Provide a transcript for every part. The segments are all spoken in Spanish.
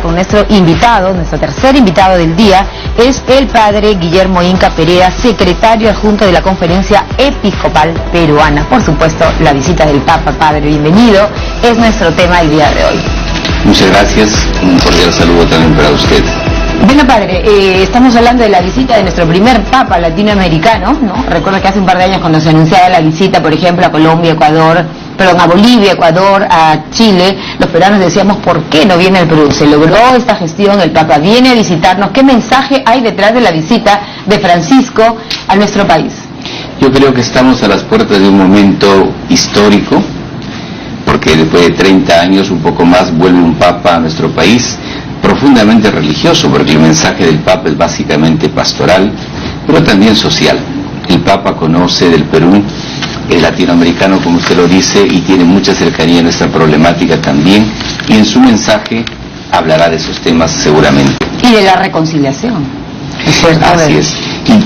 con nuestro invitado, nuestro tercer invitado del día, es el padre Guillermo Inca Perea, secretario adjunto de la Conferencia Episcopal Peruana. Por supuesto, la visita del Papa. Padre, bienvenido, es nuestro tema el día de hoy. Muchas gracias, un cordial saludo también para usted. Bueno, padre, estamos hablando de la visita de nuestro primer Papa latinoamericano, ¿no? Recuerdo que hace un par de años cuando se anunciaba la visita, por ejemplo, a Colombia, Ecuador, a Bolivia, Ecuador, a Chile, los peruanos decíamos, ¿por qué no viene al Perú? Se logró esta gestión, el Papa viene a visitarnos. ¿Qué mensaje hay detrás de la visita de Francisco a nuestro país? Yo creo que estamos a las puertas de un momento histórico, porque después de 30 años, un poco más, vuelve un Papa a nuestro país, profundamente religioso, porque el mensaje del Papa es básicamente pastoral, pero también social. El Papa conoce del Perú, es latinoamericano, como usted lo dice, y tiene mucha cercanía a nuestra problemática también, y en su mensaje hablará de esos temas seguramente. Y de la reconciliación. ¿Es cierto? Así es.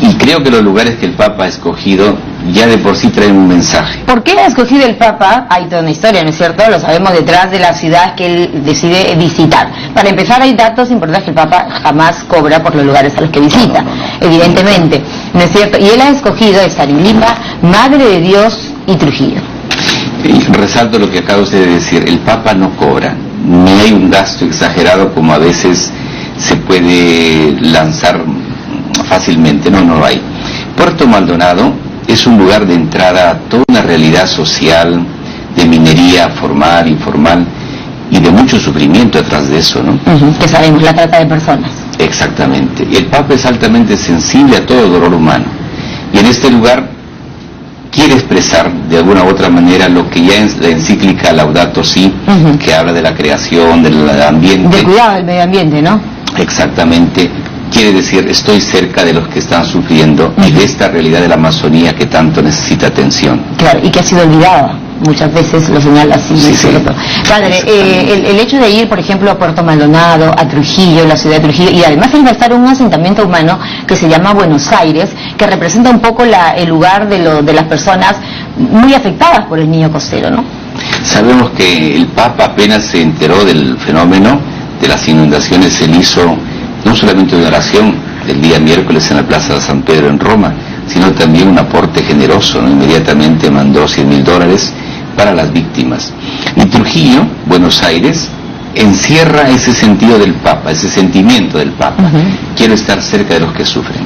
Y creo que los lugares que el Papa ha escogido ya de por sí traen un mensaje. ¿Por qué ha escogido el Papa? Hay toda una historia, ¿no es cierto? Lo sabemos detrás de las ciudades que él decide visitar. Para empezar, hay datos importantes que el Papa jamás cobra por los lugares a los que visita, evidentemente, ¿no es cierto? Y él ha escogido estar en Lima, Madre de Dios y Trujillo. Y resalto lo que acaba usted de decir, el Papa no cobra, ni hay un gasto exagerado como a veces se puede lanzar fácilmente, no hay. Puerto Maldonado es un lugar de entrada a toda una realidad social, de minería formal, informal, y de mucho sufrimiento detrás de eso, ¿no? Que sabemos, la trata de personas. Exactamente. Y el Papa es altamente sensible a todo dolor humano. Y en este lugar quiere expresar de alguna u otra manera lo que ya es la encíclica Laudato Si, que habla de la creación, del ambiente. De cuidado del medio ambiente, ¿no? Exactamente. Quiere decir, estoy cerca de los que están sufriendo y de esta realidad de la Amazonía que tanto necesita atención. Claro, y que ha sido olvidada. Muchas veces lo señala así. Sí. Padre, el hecho de ir, por ejemplo, a Puerto Maldonado, a Trujillo, la ciudad de Trujillo, y además él va a estar en un asentamiento humano que se llama Buenos Aires, que representa un poco el lugar de las personas muy afectadas por el Niño Costero, ¿no? Sabemos que el Papa apenas se enteró del fenómeno de las inundaciones, él hizo no solamente una oración del día miércoles en la Plaza de San Pedro en Roma, sino también un aporte generoso, ¿no? Inmediatamente mandó $100,000 para las víctimas. Y Trujillo, Buenos Aires, encierra ese sentido del Papa, ese sentimiento del Papa. Quiero estar cerca de los que sufren.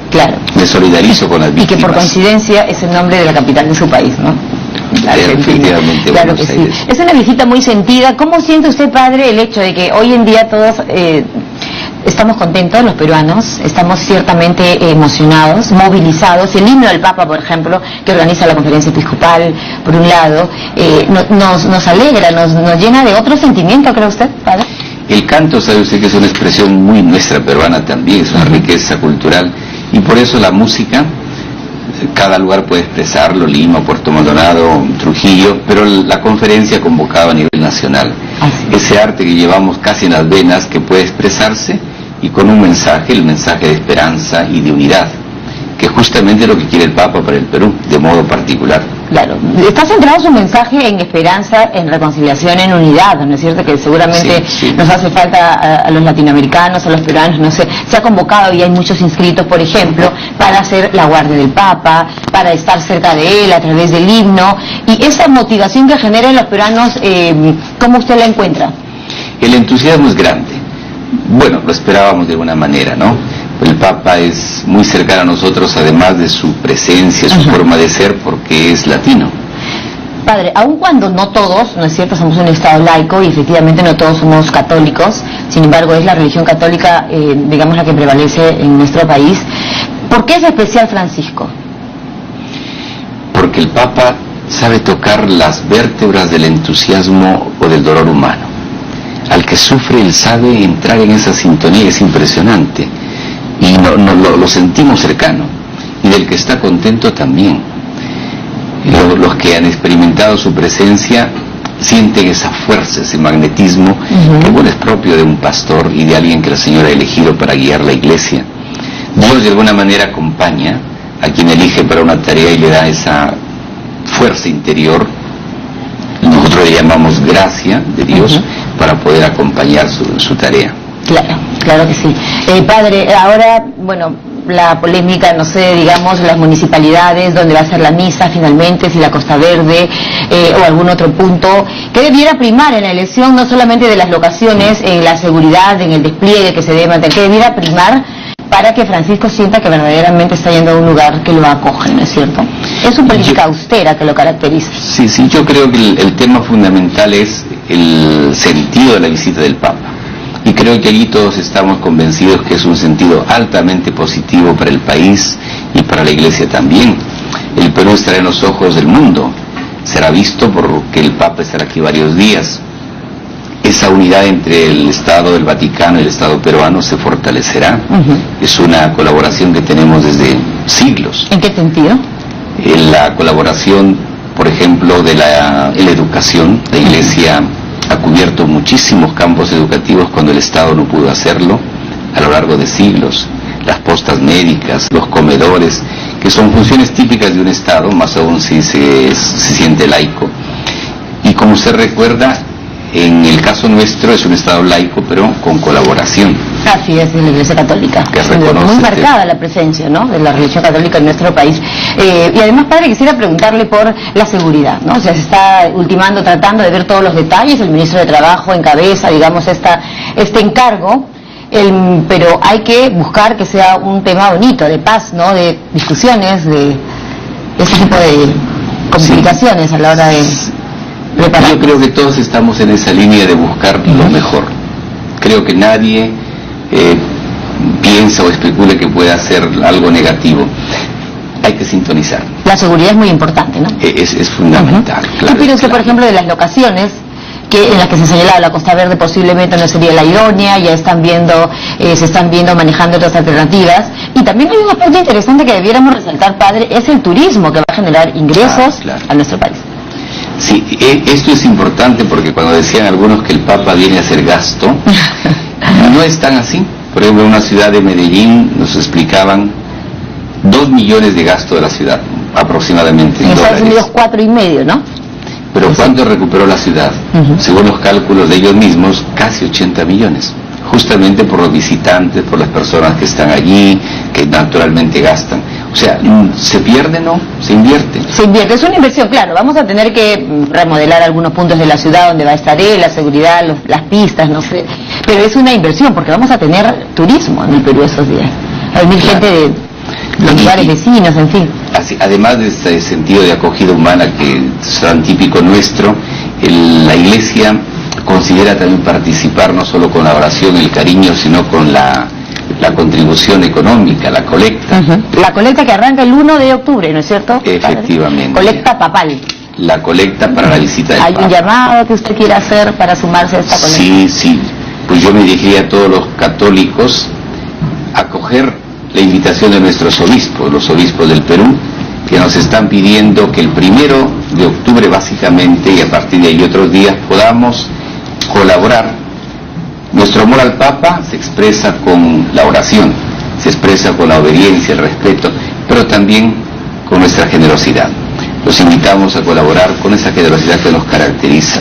Claro. Me solidarizo con las víctimas. Y que por coincidencia es el nombre de la capital de su país, ¿no? Efectivamente, claro que sí. Es una visita muy sentida. ¿Cómo siente usted, padre, el hecho de que hoy en día todos estamos contentos, los peruanos, estamos ciertamente emocionados, movilizados? El himno del Papa, por ejemplo, que organiza la Conferencia Episcopal, por un lado, nos alegra, nos llena de otro sentimiento, ¿cree usted, padre? El canto, sabe usted que es una expresión muy nuestra peruana también, es una riqueza cultural, y por eso la música, cada lugar puede expresarlo, Lima, Puerto Maldonado, Trujillo, pero la conferencia convocaba a nivel nacional. Ese arte que llevamos casi en las venas, que puede expresarse y con un mensaje, el mensaje de esperanza y de unidad, que es justamente lo que quiere el Papa para el Perú, de modo particular. Claro, está centrado su mensaje en esperanza, en reconciliación, en unidad, ¿no es cierto? Que seguramente nos hace falta a los latinoamericanos, a los peruanos, no sé. Se ha convocado y hay muchos inscritos, por ejemplo, para hacer la guardia del Papa, para estar cerca de él a través del himno. Y esa motivación que genera en los peruanos, ¿cómo usted la encuentra? El entusiasmo es grande. Bueno, lo esperábamos de alguna manera, ¿no? El Papa es muy cercano a nosotros, además de su presencia, su forma de ser, porque es latino. Padre, aun cuando no todos, ¿no es cierto?, somos un Estado laico y efectivamente no todos somos católicos, sin embargo es la religión católica, digamos, la que prevalece en nuestro país. ¿Por qué es especial Francisco? Porque el Papa sabe tocar las vértebras del entusiasmo o del dolor humano. Al que sufre, él sabe entrar en esa sintonía, es impresionante. Y lo sentimos cercano, y del que está contento también. Los que han experimentado su presencia sienten esa fuerza, ese magnetismo, que bueno, es propio de un pastor y de alguien que el Señor ha elegido para guiar la iglesia. Dios de alguna manera acompaña a quien elige para una tarea y le da esa fuerza interior. Nosotros le llamamos gracia de Dios, para poder acompañar su tarea. Claro, claro que sí. Padre, ahora, bueno, la polémica, no sé, digamos, las municipalidades, donde va a ser la misa finalmente, si la Costa Verde o algún otro punto, que debiera primar en la elección, no solamente de las locaciones, en la seguridad, en el despliegue que se debe mantener, que debiera primar para que Francisco sienta que verdaderamente está yendo a un lugar que lo acoge, ¿no es cierto? Es su política austera que lo caracteriza. Sí, yo creo que el tema fundamental es el sentido de la visita del Papa. Y creo que allí todos estamos convencidos que es un sentido altamente positivo para el país y para la Iglesia también. El Perú estará en los ojos del mundo, será visto porque el Papa estará aquí varios días. Esa unidad entre el Estado del Vaticano y el Estado peruano se fortalecerá. Es una colaboración que tenemos desde siglos. ¿En qué sentido? En la colaboración, por ejemplo, de la educación. La Iglesia ha cubierto muchísimos campos educativos cuando el Estado no pudo hacerlo a lo largo de siglos. Las postas médicas, los comedores, que son funciones típicas de un Estado, más aún si se siente laico. Y como usted recuerda, en el caso nuestro es un Estado laico, pero con colaboración. Así es, de la Iglesia Católica. Que reconoce muy marcada la presencia, ¿no?, de la religión católica en nuestro país. Y además, padre, quisiera preguntarle por la seguridad, ¿no? O sea, se está ultimando, tratando de ver todos los detalles. El ministro de Trabajo encabeza, digamos, este encargo. Pero hay que buscar que sea un tema bonito, de paz, ¿no?, de discusiones, de ese tipo de comunicaciones, sí, a la hora de preparar. Yo creo que todos estamos en esa línea de buscar lo mejor. Creo que nadie piensa o especula que pueda hacer algo negativo. Hay que sintonizar. La seguridad es muy importante, ¿no? Es fundamental. Claro, ¿qué piensa, por ejemplo, de las locaciones en las que se señalaba la Costa Verde posiblemente no sería la idónea? Ya están viendo, se están viendo, manejando otras alternativas. Y también hay un aspecto interesante que debiéramos resaltar, padre, es el turismo, que va a generar ingresos a nuestro país. Sí, esto es importante porque cuando decían algunos que el Papa viene a hacer gasto, no es tan así. Por ejemplo, en una ciudad de Medellín nos explicaban 2 millones de gasto de la ciudad, aproximadamente. En Estados Unidos 4,5, ¿no? Pero ¿cuánto recuperó la ciudad? Según los cálculos de ellos mismos, casi 80 millones. Justamente por los visitantes, por las personas que están allí, que naturalmente gastan. O sea, ¿se pierde? No, se invierte. Se invierte, es una inversión, claro. Vamos a tener que remodelar algunos puntos de la ciudad donde va a estar la seguridad, las pistas, no sé. Pero es una inversión porque vamos a tener turismo en el Perú esos días. Hay mil gente de los lugares vecinos, en fin. Así, además de este sentido de acogida humana que es tan típico nuestro, la Iglesia considera también participar no solo con la oración, el cariño, sino con la contribución económica, la colecta. La colecta que arranca el 1 de octubre, ¿no es cierto? Efectivamente. Colecta papal. La colecta para la visita del Papa. ¿Hay un llamado que usted quiera hacer para sumarse a esta colecta? Sí. Pues yo me dirigiría a todos los católicos a acoger la invitación de nuestros obispos, los obispos del Perú, que nos están pidiendo que el 1 de octubre básicamente, y a partir de ahí otros días, podamos colaborar. Nuestro amor al Papa se expresa con la oración, se expresa con la obediencia, el respeto, pero también con nuestra generosidad. Los invitamos a colaborar con esa generosidad que nos caracteriza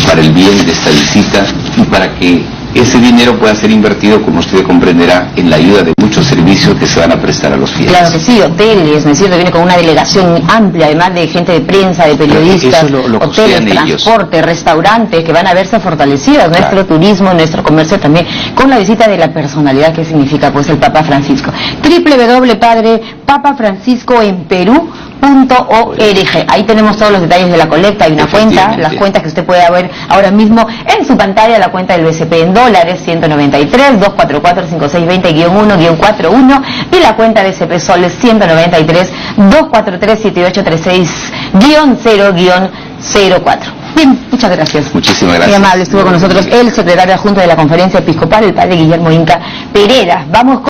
para el bien de esta visita y para que ese dinero pueda ser invertido, como usted comprenderá, en la ayuda de muchos servicios que se van a prestar a los fieles. Claro que sí, hoteles, ¿no es cierto? Viene con una delegación amplia, además de gente de prensa, de periodistas, hoteles, transporte, restaurantes, que van a verse fortalecidos, nuestro turismo, nuestro comercio también, con la visita de la personalidad que significa pues el Papa Francisco. www.papafranciscoenperú.org. Ahí tenemos todos los detalles de la colecta, hay una cuenta, las cuentas que usted puede ver ahora mismo en su pantalla, la cuenta del BCP en dólares, 193 244 5620-1-41, y la cuenta BCP soles 193 243 7836-0-04. Bien, muchas gracias. Muchísimas gracias. Muy amable, estuvo con nosotros el secretario adjunto de la Conferencia Episcopal, el padre Guillermo Inca Pereira. Vamos con